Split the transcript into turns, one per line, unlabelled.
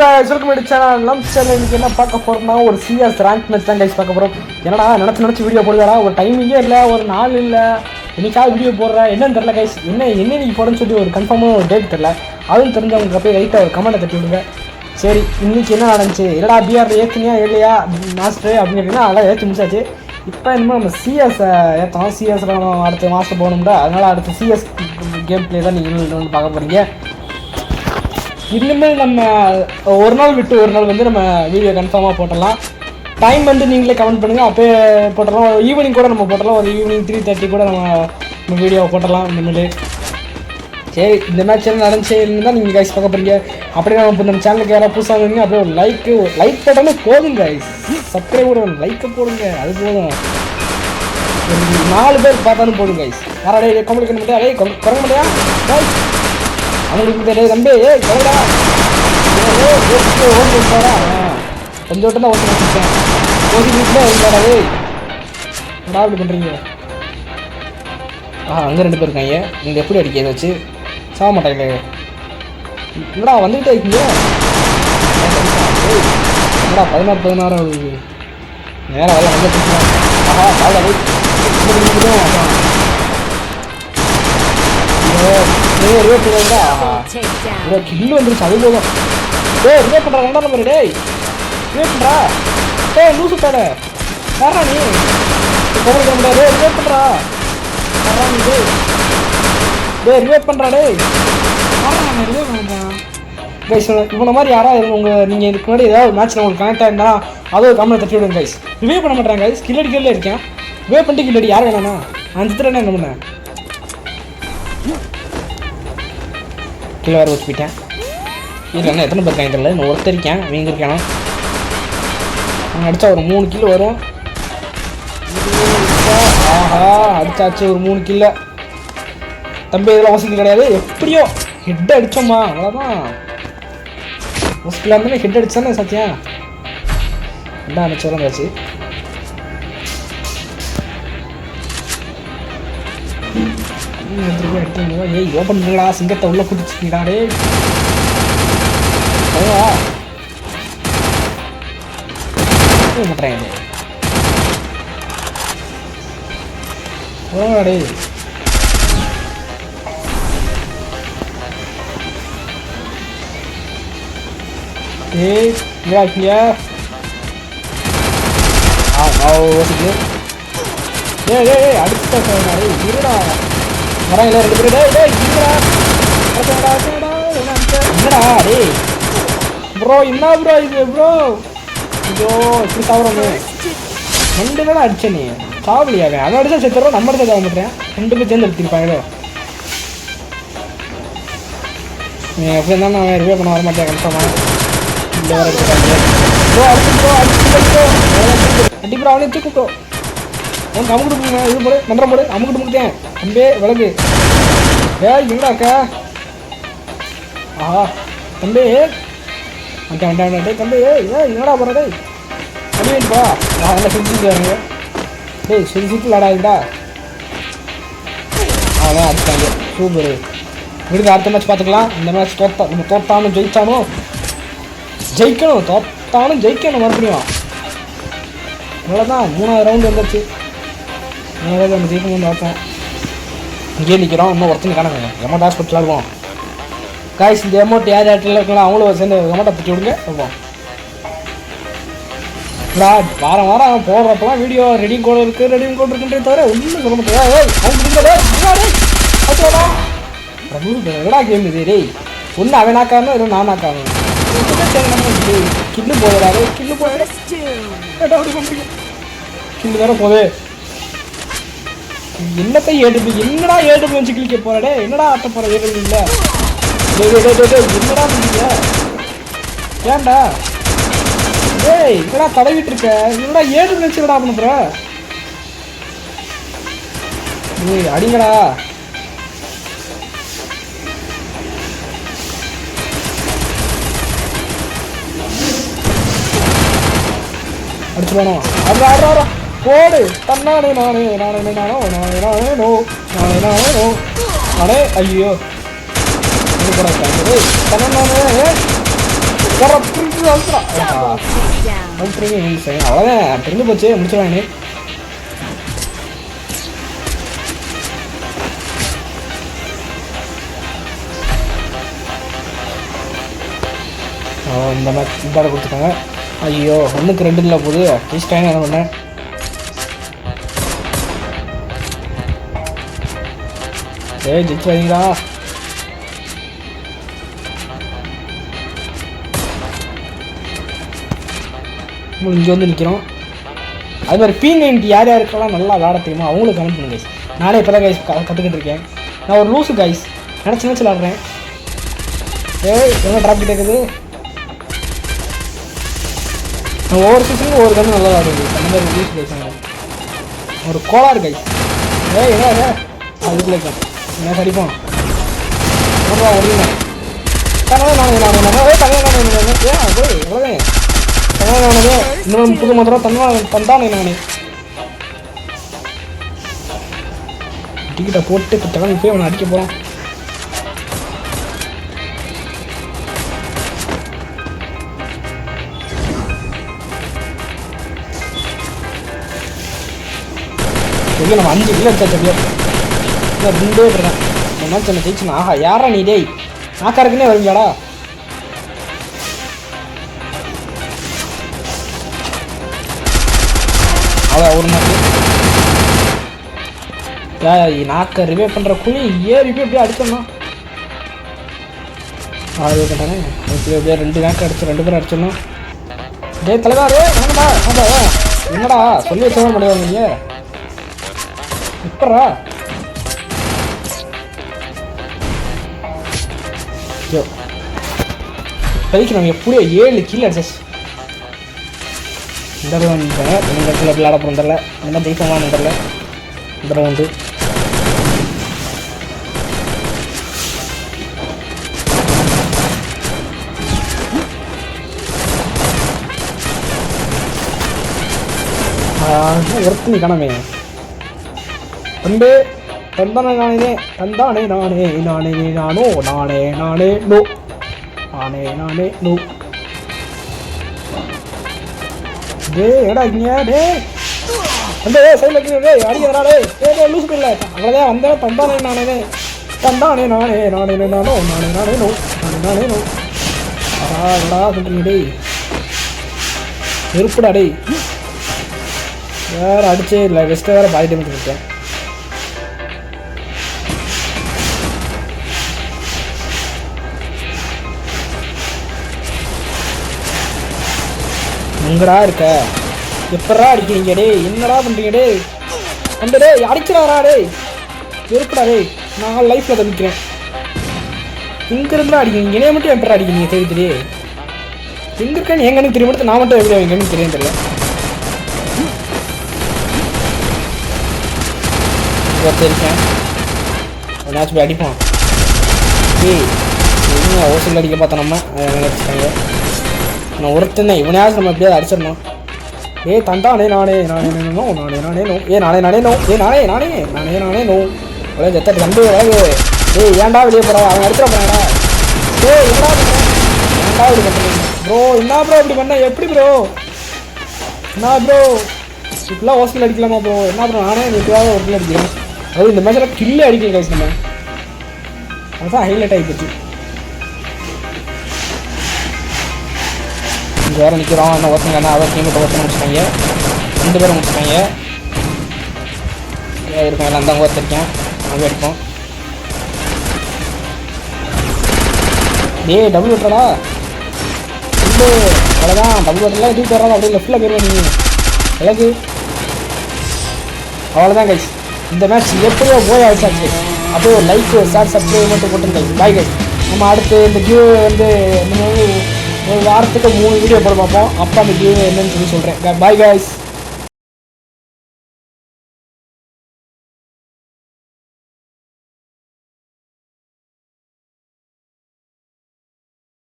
guys, welcome to the channel. நம்ம சேனல்ல இன்னைக்கு என்ன பார்க்க போறோம்னா ஒரு CS ரேங்க் மேட்ச் தான் guys பார்க்க போறோம். என்னடா நினைச்சு வீடியோ போடுறடா, ஒரு டைமிங்கே இல்ல, ஒரு நாள் இல்ல. இன்னைக்கா வீடியோ போடுற என்னன்னு தெரியல guys. என்ன நீங்க போடுன்னு சொல்லி ஒரு கன்ஃபார்மா ஒரு டேட் தெரியல. அதுவும் தெரிஞ்சவங்க அப்படியே ரைட்டா ஒரு கமெண்ட் தட்டி விடுங்க. சரி, இன்னைக்கு என்ன நடந்துச்சு? என்னடா பிஆர் ஏத்துனியா இல்லையா மாஸ்டர் அப்படின்னு கேட்டீங்கன்னா அதெல்லாம் ஏத்து முடிச்சாச்சு. இப்போ இன்னும் நம்ம CS ஏற்றோம். சிஎஸ்ல நம்ம அடுத்த மாஸ்டர் போகணும்டா. அதனால அடுத்த CS கேம் பிளே தான் நீங்கள் வந்து பார்க்க போறீங்க. இனிமேல் நம்ம ஒரு நாள் விட்டு ஒரு நாள் வந்து நம்ம வீடியோ கன்ஃபார்மாக போட்டலாம். டைம் வந்து நீங்களே கமெண்ட் பண்ணுங்கள், அப்போயே போட்டலாம். ஈவினிங் கூட நம்ம போட்டலாம், ஒரு ஈவினிங் 3:30 கூட நம்ம வீடியோ போட்டலாம் இனிமேல். சரி, இந்த மேட்ச் என்ன நடந்துச்சுன்னு தான் நீங்கள் கைஸ் பார்க்க போகிறீங்க. அப்படியே நம்ம சேனலுக்கு யாராவது புதுசாக இருந்தீங்க அப்படியே ஒரு லைக் போட்டாலே போதும் கைஸ். சப்ஸ்கிரைப் கூட லைக்கை போடுங்க, அது போதும். 4 பேர் பார்த்தாலும் போதும் கைஸ். யாராடே கமெண்ட் பண்ண முடியாது, குறைக்க முடியா அவங்களுக்கு தெரியாது தம்பி. கவலைடா ஓடிடா, கொஞ்சம் விட்டு தான் ஓட்டி வச்சுருக்கேன். ஓடி வீட்டில் இருந்தாடே என்னடா இப்படி பண்ணுறீங்க? அங்கே 2 பேர் இருக்காங்க. நீங்கள் எப்படி அடிக்க வச்சு சாக மாட்டாங்களே? என்னடா வந்துக்கிட்டே இருக்கீங்க? என்னடா 16 நேரம் வேலை வந்து கில்லு வந்துருச்சு, அது போதும். ரிவே பண்றா 2ஆம் நம்பர். ரிவே பண்றா, லூசு பேட யாரா நீ? கவனிக்க முடியாது. ரிவே பண்றா ரிவே பண்றா ரிவே பண்றான். இவனை மாதிரி யாரா நீங்கள் இதுக்கு முன்னாடி ஏதாவது மேட்ச்ல உங்களுக்கு கனெக்ட் ஆயிருந்தா அதை கமெண்ட் தட்டி விடுங்க கைஸ். ரிவே பண்ண மாட்டாங்க கைஸ், கில்லடி கீழே இருக்கேன். ரிவே பண்ணிட்டு கில்லடி யார் வேணாண்ணா? அந்த திட்டம் என்ன பண்ணேன்? கீழே வேறு வச்சுக்கிட்டேன். இல்லைண்ணா எத்தனை பேர் இருக்காங்க தெரியல, இன்னும் ஒருத்தர் இருக்கேன். அவங்க இருக்கானா? அவங்க அடித்தா ஒரு 3 கிலோ வரும். ஆஹா, அடித்தாச்சு ஒரு 3 கிலோ. தம்பி இதெல்லாம் வசதி கிடையாது. எப்படியோ ஹெட் அடித்தோம்மா, அவ்வளோதான். வசதியில் இருந்தாலும் ஹெட் அடித்தானே சத்தியா. என்ன அடிச்சு வந்தாச்சு. ஏய் ஓப்பன் பண்ணலடா, சிங்கத்தை உள்ள குடிச்சிங்கடாடே. மாட்டேன் டே. ஏய் இருக்கீங்க அடுத்த இருடா வராங்களே 2 பேர். என்னடா டே ப்ரோ, என்ன ப்ரோ இது ப்ரோ? ஐயோ இப்படி சாப்பிட்றோங்க. 2 பேரும் அடிச்சேன். நீ சாப்பிடலையாவே? அவன் அடிச்சா செத்துறோம், நம்ம அடிச்சா சாப்பிட மாட்டேன். 2 பேர் சேர்ந்து எடுத்துருப்பாங்களோ. நீ எப்படி இருந்தாலும் நான் ரிவே பண்ண வர மாட்டேன் கன்ஃபார்மா. இல்லை வர எடுத்துக்காங்க ப்ரோ. அடி ப்ரோ, அவனே தூக்கு ப்ரோ. அவனுக்கு அமுக்கிட்டு போங்க. இது போடு மந்திரம் போடு, அமுக்கிட்டு முடித்தேன். தம்பே விலகு. எங்கடா இருக்கா? ஆஹா தம்பி வந்துட்டேன் தம்பி. என்னடா போகிறதே? அடிப்பா நல்லா சுற்றிட்டு வரேங்க. டேய் சுற்றி விளாடாதுடா. அதான் அடிச்சாங்க. சூப்பர். விடுங்க, அடுத்த மேட்ச் பார்த்துக்கலாம். இந்த மேட்ச் தோத்தாலும் ஜெயிச்சாலும் ஜெயிக்கணும், தோத்தாலும் ஜெயிக்கணும். மறுபடியும் அவ்வளோதான். 3ஆவது ரவுண்டு வந்துச்சு. 3ஆவது நம்ம ஜெயிக்கணும்னு பார்த்தோம். இங்கே நிற்கிறோம். இன்னும் ஒருத்தனை காணுங்க. எமௌண்ட் ஹாஸ்பிட்டல் ஆடுவோம் காய்ஸ். இந்த அமௌண்ட் யார் யார்ட்டில் இருக்கலாம் அவங்களும் சேர்ந்து அமௌண்ட்டை பற்றி விடுங்க. பார்ப்போம். வாரம் போடுறப்பெல்லாம் வீடியோ ரெடியும் கோடு இருக்குன்றே தவிர ஒன்றும் சொல்ல மாட்டேன். என்னடா கேம் இது? டேய் ஒன்று அவன் நாக்காரணும், இல்லை நான் நாக்காரணும். கில்லு போயிடாரு, கில்லு போயிட கில்லு வேற போதே. என்னத்தை என்னடா ஏடு வச்சு கிளிக்க போறடே? என்னடா ஆட்ட போற ஏடு இல்லை? என்னடா பண்ணீங்க? ஏன்டா ஏய் என்னடா தடவிட்டு இருக்க? என்னடா ஏடு வச்சு என்னடா பண்ண போற? ஏய் அடிங்கடா. அடிச்சு போனோம். ஆடுறா போடு. தன்னானே நானே ஐயோ தன்னானே அவ்வளோதான் தெரிஞ்சு போச்சு, முடிச்சிடலாம். இந்த மேட்ச் இந்த கொடுத்துருக்காங்க. ஐயோ 1-2 இல்லை போகுது. ஜெயிச்சிட்டாங்க. என்ன பண்ணேன் ஜெயிச்சுவாதீங்களா? இங்கே வந்து நிற்கிறோம். அது மாதிரி P90 யார் யாருக்கெல்லாம் நல்லா விளாட தெரியுமோ அவங்களுக்கு கமெண்ட் பண்ணுங்க கைஸ். நானே இப்போ தான் கைஸ் கற்றுக்கிட்டு இருக்கேன். நான் ஒரு லூஸு கைஸ், நினச்சி விளாட்றேன். எவ்வளோ ட்ராப் கேட்குது. நான் ஒவ்வொரு சீசனும் ஒவ்வொரு கண்ணு நல்லா விளாடுது. அந்த மாதிரி லூஸ் கைஸ். ஒரு கோளாறு கைஸ். என்ன அதுக்குள்ள என்ன கடிப்போம் ஒடிங்க. இன்னொரு புது மந்திரம் தந்தானே. நானே டிக்கெட்டை போட்டு கிட்ட போய் அவனை அடிக்க போகிறான். நம்ம 5 கிலோ எடுத்தா சரியா 2 இருக்கிறேன். இந்த மேட்ச் என்ன ஜெயிச்சுனா ஆஹா யாரா நீ டேய் நாக்காருக்குன்னே வருவீங்களாடா. அதான் ஒரு மேட்ச் நாக்க ரிவே பண்ணுற குழி ரிவே எப்படியே அடிச்சிடணும். 6 கட்டானே எப்படியே 2 நாக்கு அடிச்சு 2 பேரும் அடிச்சிடணும். டே தலைவாரு என்னடா சொல்லி வச்சவங்க முடியாது. நீங்கள் இப்பறா இப்போதைக்கு நம்ம எப்படியோ 7 கில் அடிச்சாச்சு. இந்த இடத்துல விளையாட போகிறோம் தெரில. இந்த மாதிரி ஜெயிக்கமான தெரில. இந்த ரவுண்டு ஒருத்தனி காணமே. தந்தானே நானே தந்தானே நானே நானே நானோ நானே நானே நோ நானே நானே நோ. டே ஏடா இங்கே டே அந்த சைடில் டே அடிக்கிறா டே ஏ லூஸ் பண்ணல. அவ்வளோதான் வந்தேன். தந்தானே நானே தந்தானே நானே நானே நானோ நானே நானே நோ நானே நானே நோ. என்னடா சொல்கிறீங்க டேய் நெருப்புடா டேய். வேறு அடிச்சே இல்லை. வெஸ்ட்டை வேறு பாதி டைம் கொடுத்தேன். எங்கடா இருக்க? எப்படா அடிக்கிறீங்க டே? என்னடா பண்ணுறீங்க டே? அந்த டே அடிக்கிறாரா டே? இருக்குடா டே. நான் லைஃப்பில் தான் நிற்கிறேன். இங்கே இருந்தா அடிக்கிறீங்க. என்னைய மட்டும் எப்படா அடிக்கிறீங்க? தெரியுது எங்கே இருக்கேன்னு என் கண்ணுக்கு தெரியும். நான் மட்டும் எப்படி என் கண்ணுக்கு தெரியும் தெரியல. ஒருத்தருக்கேன் என்னாச்சும் போய் அடிப்போம். ஏய் என்ன ஓசல் அடிக்க பார்த்தோம் நம்ம அடிச்சிட்டாங்க. நான் ஒருத்தனே இவனையாவது நம்ம எப்படியாவது அடிச்சிடணும். தந்தானே நானே நானே நோ நானே நானே நோ நானே நானே நோ நானே நானே நானே நானே நோ. அவ்வளோ ஜெத்தட்டு கண்டு அழகு. ஏன்டா வெளியே போகிறா? அவன் அடிச்சிட போறாடா. என்னடா ஏன்டா இப்படி பண்ணுறீங்க ப்ரோ? என்ன ப்ரோ இப்படி பண்ண? எப்படி ப்ரோ? என்ன ப்ரோ இப்படிலாம் ஓசல் அடிக்கலாமா ப்ரோ? என்ன ப்ரோ நானே எப்படியாவது ஒரு கில் அடிக்கிறேன். அதாவது இந்த மேட்சில் கில்லே அடிக்கல கைஸ். நம்ம அதுதான் ஹைலைட் ஆகி போச்சு. இங்கே வேறு நிற்கிறோம். என்ன ஒருத்தங்க அவர் டீமுக்கு ஒருத்தனை முடிச்சிட்டாங்க. 2 பேரும் முடிச்சிட்டாங்க. இருக்கும் எல்லாம் தான் ஒருத்தருக்கேன். அங்கே அடிப்போம். டபுள் விட்டுறா இது அவ்வளோதான். டபுள் விட்டுலாம் எதுவும் தர்றாங்க. அப்படியே லெஃப்டில் போயிடுவோம் நீங்கள் எனக்கு. அவ்வளோதான் கைஸ். இந்த மேட்ச் எப்படியோ போய் ஆயிடுச்சாச்சு. அப்படியே ஒரு லைக் ஷேர் சப்ஸ்கிரைப் மட்டும் போட்டுருங்க கைஸ். Bye guys. நம்ம அடுத்து இந்த கியூ வந்து ஒரு வாரத்துக்கு 3 வீடியோ போட பார்ப்போம். அப்போ அந்த கியூ என்னன்னு சொல்லி சொல்கிறேன். Bye guys.